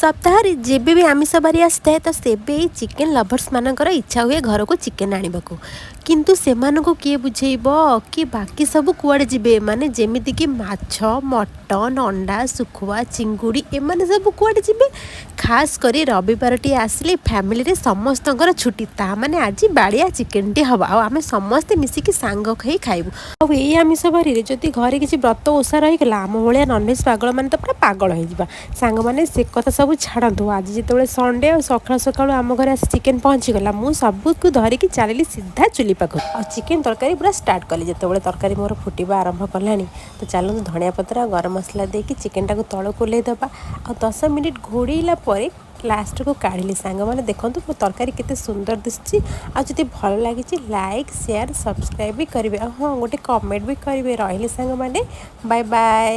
सप्ताहରେ ଯେବେ ବି ଆମିଷ ବାରି ଆସିଥାଏ ତ ସେବେ ଏଇ ଚିକେନ୍ ଲଭର୍ସ ମାନଙ୍କର ଇଚ୍ଛା ହୁଏ ଘରକୁ ଚିକେନ୍ ଆଣିବାକୁ। କିନ୍ତୁ ସେମାନଙ୍କୁ କିଏ ବୁଝେଇବ କି ବାକି ସବୁ କୁଆଡ଼େ ଯିବେ ମାନେ ଯେମିତିକି ମାଛ ମଟନ ଅଣ୍ଡା ଶୁଖୁଆ ଚିଙ୍ଗୁଡ଼ି ଏମାନେ ସବୁ କୁଆଡ଼େ ଯିବେ। ଖାସ୍ କରି ରବିବାରଟିଏ ଆସିଲେ ଫ୍ୟାମିଲିରେ ସମସ୍ତଙ୍କର ଛୁଟି ତାମାନେ ଆଜି ବାଡ଼ିଆ ଚିକେନ୍ଟି ହେବ ଆଉ ଆମେ ସମସ୍ତେ ମିଶିକି ସାଙ୍ଗ ଖାଇ ଖାଇବୁ। ଆଉ ଏଇ ଆମିଷ ବାରିରେ ଯଦି ଘରେ କିଛି ବ୍ରତ ଓଷା ରହିଗଲା ଆମ ଭଳିଆ ନନଭେଜ୍ ପାଗଳମାନେ ତ ପୁରା ପାଗଳ ହେଇଯିବା। ସାଙ୍ଗମାନେ ସେ କଥା ସବୁ ଛାଡ଼ନ୍ତୁ ଆଜି ଯେତେବେଳେ ସଣ୍ଡେ ଆଉ ସକାଳୁ ସକାଳୁ ଆମ ଘରେ ଆସି ଚିକେନ୍ ପହଞ୍ଚିଗଲା ମୁଁ ସବୁକୁ ଧରିକି ଚାଲିଲି ସିଧା ଚୁଲି ପାଖକୁ ଆଉ ଚିକେନ୍ ତରକାରୀ ପୁରା ଷ୍ଟାର୍ଟ କଲି। ଯେତେବେଳେ ତରକାରୀ ମୋର ଫୁଟିବା ଆରମ୍ଭ କଲାଣି ତ ଚାଲନ୍ତୁ ଧଣିଆ ପତ୍ର ଆଉ ଗରମ ମସଲା ଦେଇକି ଚିକେନ୍ଟାକୁ ତଳକୁ ଓହ୍ଲେଇ ଦେବା ଆଉ 10 ମିନିଟ୍ ଘୋଡ଼େଇଲା ପରେ ଲାଷ୍ଟକୁ କାଢ଼ିଲି। ସାଙ୍ଗମାନେ ଦେଖନ୍ତୁ ମୋ ତରକାରୀ କେତେ ସୁନ୍ଦର ଦିଶୁଛି। ଆଉ ଯଦି ଭଲ ଲାଗିଛି ଲାଇକ୍ ସେୟାର ସବସ୍କ୍ରାଇବ୍ ବି କରିବେ ଆଉ ହଁ ଗୋଟେ କମେଣ୍ଟ ବି କରିବେ। ରହିଲି ସାଙ୍ଗମାନେ ବାଏ ବାଏ।